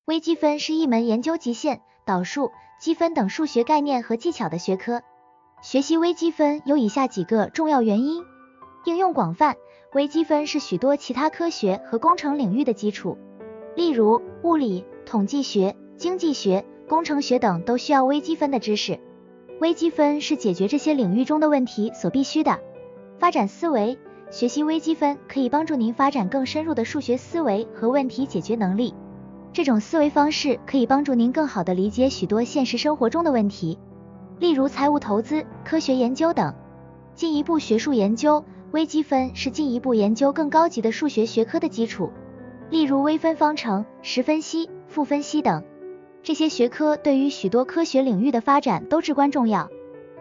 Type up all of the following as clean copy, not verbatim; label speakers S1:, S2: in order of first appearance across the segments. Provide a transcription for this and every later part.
S1: 微积分是一门研究极限、导数、积分等数学概念和技巧的学科。学习微积分有以下几个重要原因：应用广泛，微积分是许多其他科学和工程领域的基础，例如物理、统计学、经济学、工程学等都需要微积分的知识。微积分是解决这些领域中的问题所必须的。发展思维，学习微积分可以帮助您发展更深入的数学思维和问题解决能力。这种思维方式可以帮助您更好地理解许多现实生活中的问题，例如财务投资、科学研究等。进一步学术研究，微积分是进一步研究更高级的数学学科的基础，例如微分方程、实分析、复分析等。这些学科对于许多科学领域的发展都至关重要。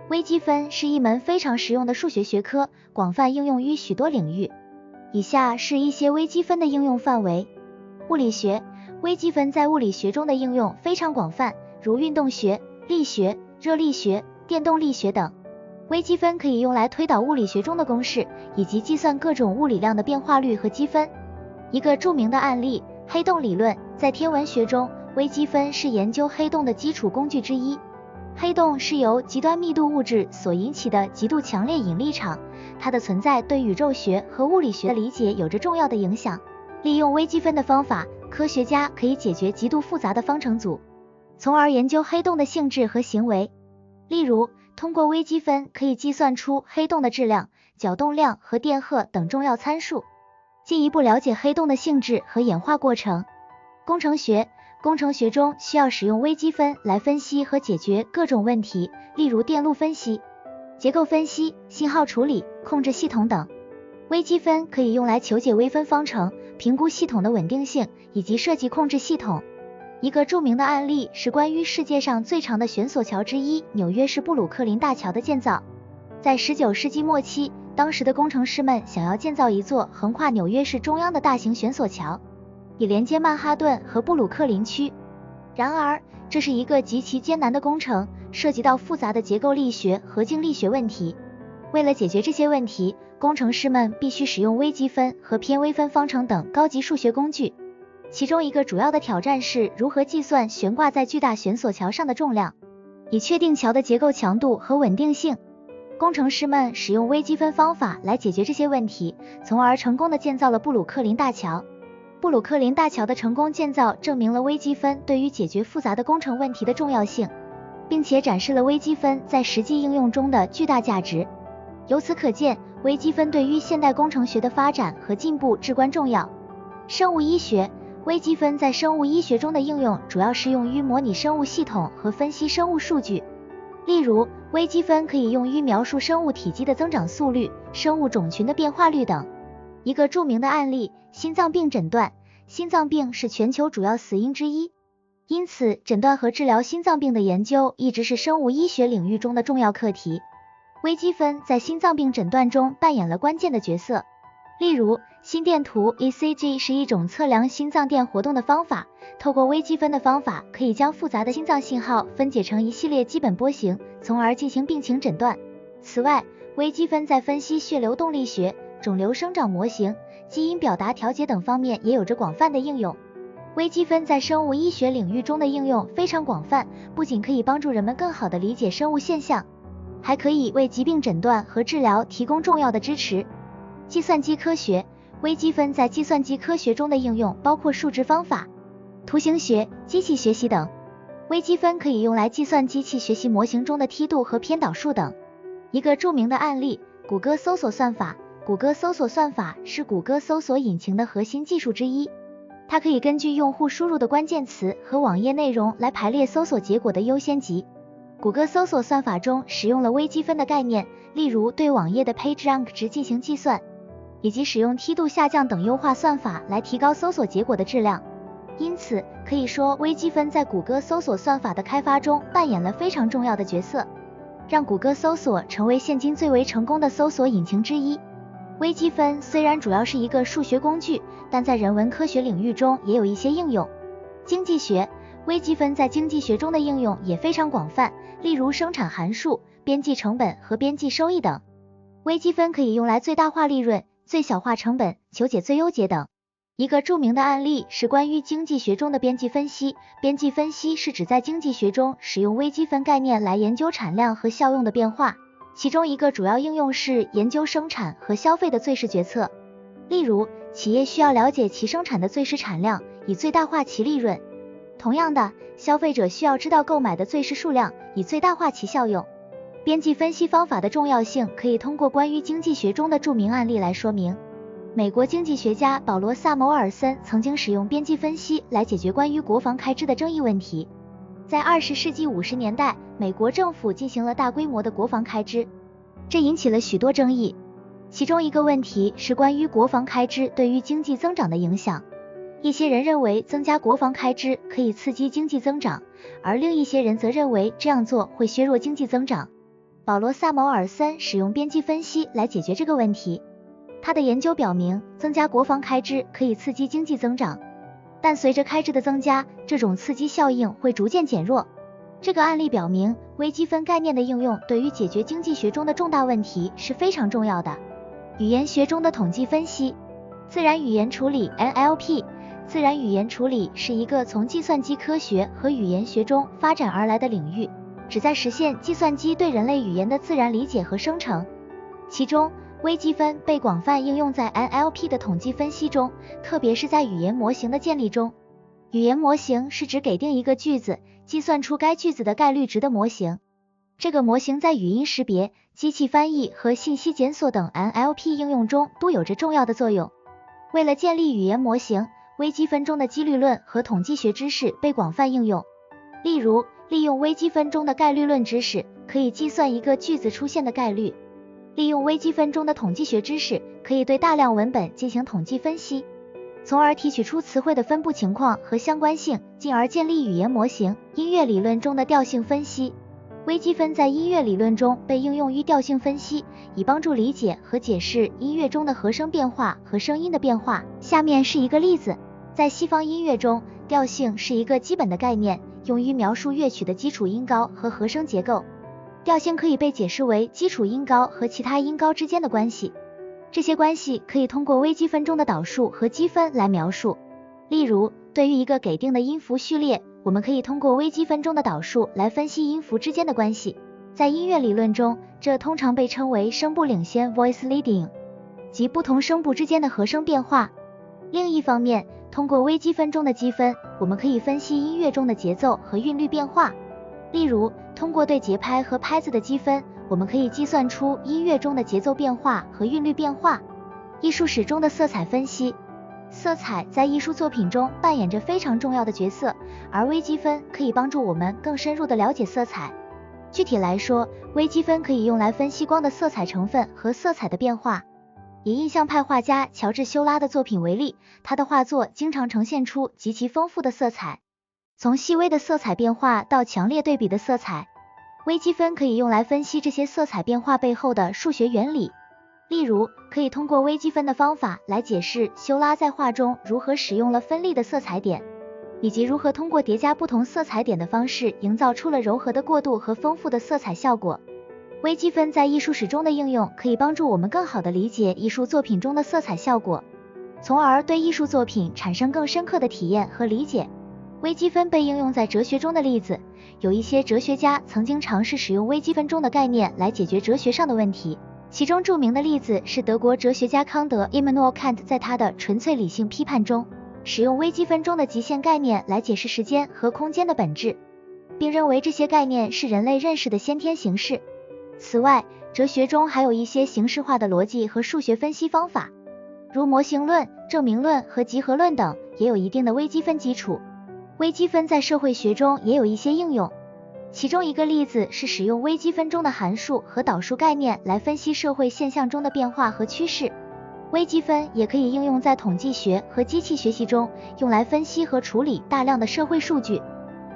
S1: 微积分是一门非常实用的数学学科，广泛应用于许多领域。以下是一些微积分的应用范围。物理学，微积分在物理学中的应用非常广泛，如运动学、力学、热力学、电动力学等。微积分可以用来推导物理学中的公式，以及计算各种物理量的变化率和积分。一个著名的案例，黑洞理论，在天文学中，微积分是研究黑洞的基础工具之一。黑洞是由极端密度物质所引起的极度强烈引力场，它的存在对宇宙学和物理学的理解有着重要的影响。利用微积分的方法，科学家可以解决极度复杂的方程组，从而研究黑洞的性质和行为。例如，通过微积分可以计算出黑洞的质量、角动量和电荷等重要参数，进一步了解黑洞的性质和演化过程。工程学，工程学中需要使用微积分来分析和解决各种问题，例如电路分析、结构分析、信号处理、控制系统等。微积分可以用来求解微分方程，评估系统的稳定性，以及设计控制系统。一个著名的案例是关于世界上最长的悬索桥之一——纽约市布鲁克林大桥的建造。在19世纪末期，当时的工程师们想要建造一座横跨纽约市中央的大型悬索桥，以连接曼哈顿和布鲁克林区。然而，这是一个极其艰难的工程，涉及到复杂的结构力学和静力学问题。为了解决这些问题，工程师们必须使用微积分和偏微分方程等高级数学工具。其中一个主要的挑战是如何计算悬挂在巨大悬索桥上的重量，以确定桥的结构强度和稳定性。工程师们使用微积分方法来解决这些问题，从而成功地建造了布鲁克林大桥。布鲁克林大桥的成功建造证明了微积分对于解决复杂的工程问题的重要性，并且展示了微积分在实际应用中的巨大价值。由此可见，微积分对于现代工程学的发展和进步至关重要。生物医学，微积分在生物医学中的应用主要适用于模拟生物系统和分析生物数据。例如，微积分可以用于描述生物体积的增长速率、生物种群的变化率等。一个著名的案例，心脏病诊断。心脏病是全球主要死因之一，因此诊断和治疗心脏病的研究一直是生物医学领域中的重要课题。微积分在心脏病诊断中扮演了关键的角色。例如，心电图 ECG 是一种测量心脏电活动的方法，透过微积分的方法，可以将复杂的心脏信号分解成一系列基本波形，从而进行病情诊断。此外，微积分在分析血流动力学、肿瘤生长模型、基因表达调节等方面也有着广泛的应用。微积分在生物医学领域中的应用非常广泛，不仅可以帮助人们更好地理解生物现象，还可以为疾病诊断和治疗提供重要的支持。计算机科学，微积分在计算机科学中的应用包括数值方法、图形学、机器学习等。微积分可以用来计算机器学习模型中的梯度和偏导数等。一个著名的案例，谷歌搜索算法。谷歌搜索算法是谷歌搜索引擎的核心技术之一，它可以根据用户输入的关键词和网页内容来排列搜索结果的优先级。谷歌搜索算法中使用了微积分的概念，例如对网页的 PageRank 值进行计算，以及使用梯度下降等优化算法来提高搜索结果的质量。因此，可以说微积分在谷歌搜索算法的开发中扮演了非常重要的角色，让谷歌搜索成为现今最为成功的搜索引擎之一。微积分虽然主要是一个数学工具，但在人文科学领域中也有一些应用。经济学，微积分在经济学中的应用也非常广泛，例如生产函数、边际成本和边际收益等。微积分可以用来最大化利润、最小化成本、求解最优解等。一个著名的案例是关于经济学中的边际分析。边际分析是指在经济学中使用微积分概念来研究产量和效用的变化，其中一个主要应用是研究生产和消费的最适决策。例如，企业需要了解其生产的最适产量，以最大化其利润。同样的，消费者需要知道购买的最适数量，以最大化其效用。边际分析方法的重要性可以通过关于经济学中的著名案例来说明。美国经济学家保罗·萨摩尔森曾经使用边际分析来解决关于国防开支的争议问题。在20世纪50年代，美国政府进行了大规模的国防开支，这引起了许多争议。其中一个问题是关于国防开支对于经济增长的影响。一些人认为增加国防开支可以刺激经济增长，而另一些人则认为这样做会削弱经济增长。保罗·萨摩尔森使用边际分析来解决这个问题。他的研究表明，增加国防开支可以刺激经济增长，但随着开支的增加，这种刺激效应会逐渐减弱。这个案例表明，微积分概念的应用对于解决经济学中的重大问题是非常重要的。语言学中的统计分析，自然语言处理 NLP。自然语言处理是一个从计算机科学和语言学中发展而来的领域，旨在实现计算机对人类语言的自然理解和生成。其中，微积分被广泛应用在 NLP 的统计分析中，特别是在语言模型的建立中。语言模型是指给定一个句子，计算出该句子的概率值的模型。这个模型在语音识别、机器翻译和信息检索等 NLP 应用中都有着重要的作用。为了建立语言模型，微积分中的几率论和统计学知识被广泛应用。例如，利用微积分中的概率论知识，可以计算一个句子出现的概率。利用微积分中的统计学知识，可以对大量文本进行统计分析，从而提取出词汇的分布情况和相关性，进而建立语言模型。音乐理论中的调性分析，微积分在音乐理论中被应用于调性分析，以帮助理解和解释音乐中的和声变化和声音的变化。下面是一个例子。在西方音乐中，调性是一个基本的概念，用于描述乐曲的基础音高和和声结构。调性可以被解释为基础音高和其他音高之间的关系，这些关系可以通过微积分中的导数和积分来描述。例如，对于一个给定的音符序列，我们可以通过微积分中的导数来分析音符之间的关系。在音乐理论中，这通常被称为声部领先 voice leading， 即不同声部之间的和声变化。另一方面，通过微积分中的积分，我们可以分析音乐中的节奏和韵律变化。例如，通过对节拍和拍子的积分，我们可以计算出音乐中的节奏变化和韵律变化。艺术史中的色彩分析，色彩在艺术作品中扮演着非常重要的角色，而微积分可以帮助我们更深入地了解色彩。具体来说，微积分可以用来分析光的色彩成分和色彩的变化。以印象派画家乔治·修拉的作品为例，他的画作经常呈现出极其丰富的色彩，从细微的色彩变化到强烈对比的色彩。微积分可以用来分析这些色彩变化背后的数学原理。例如，可以通过微积分的方法来解释修拉在画中如何使用了分立的色彩点，以及如何通过叠加不同色彩点的方式营造出了柔和的过渡和丰富的色彩效果。微积分在艺术史中的应用可以帮助我们更好地理解艺术作品中的色彩效果，从而对艺术作品产生更深刻的体验和理解。微积分被应用在哲学中的例子，有一些哲学家曾经尝试使用微积分中的概念来解决哲学上的问题，其中著名的例子是德国哲学家康德 Immanuel Kant 在他的纯粹理性批判中，使用微积分中的极限概念来解释时间和空间的本质，并认为这些概念是人类认识的先天形式。此外，哲学中还有一些形式化的逻辑和数学分析方法，如模型论、证明论和集合论等，也有一定的微积分基础。微积分在社会学中也有一些应用，其中一个例子是使用微积分中的函数和导数概念来分析社会现象中的变化和趋势。微积分也可以应用在统计学和机器学习中，用来分析和处理大量的社会数据，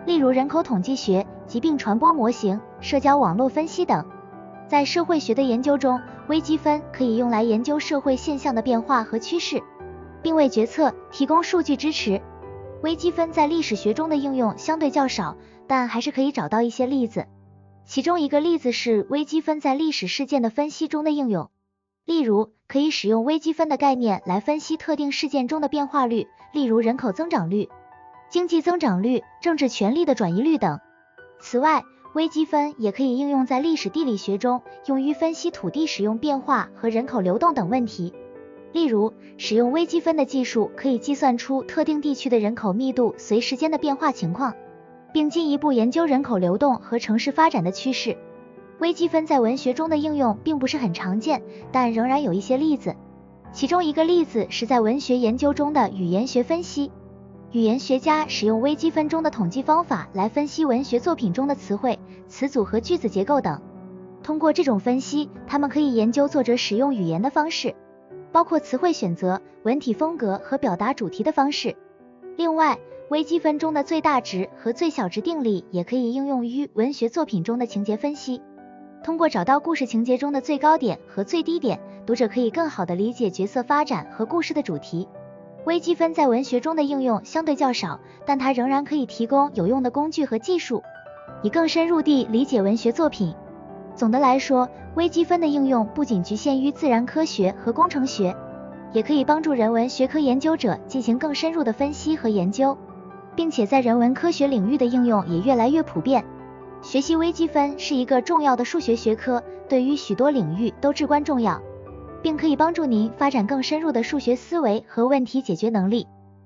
S1: 例如人口统计学、疾病传播模型、社交网络分析等。在社会学的研究中，微积分可以用来研究社会现象的变化和趋势，并为决策提供数据支持。微积分在历史学中的应用相对较少，但还是可以找到一些例子。其中一个例子是微积分在历史事件的分析中的应用。例如，可以使用微积分的概念来分析特定事件中的变化率，例如人口增长率、经济增长率、政治权力的转移率等。此外，微积分也可以应用在历史地理学中，用于分析土地使用变化和人口流动等问题。例如，使用微积分的技术可以计算出特定地区的人口密度随时间的变化情况，并进一步研究人口流动和城市发展的趋势。微积分在文学中的应用并不是很常见，但仍然有一些例子。其中一个例子是在文学研究中的语言学分析。语言学家使用微积分中的统计方法来分析文学作品中的词汇、词组和句子结构等。通过这种分析，他们可以研究作者使用语言的方式，包括词汇选择、文体风格和表达主题的方式。另外，微积分中的最大值和最小值定理也可以应用于文学作品中的情节分析。通过找到故事情节中的最高点和最低点，读者可以更好地理解角色发展和故事的主题。微积分在文学中的应用相对较少，但它仍然可以提供有用的工具和技术，以更深入地理解文学作品。总的来说，微积分的应用不仅局限于自然科学和工程学，也可以帮助人文学科研究者进行更深入的分析和研究，并且在人文科学领域的应用也越来越普遍。学习微积分是一个重要的数学学科，对于许多领域都至关重要，并可以帮助您发展更深入的数学思维和问题解决能力。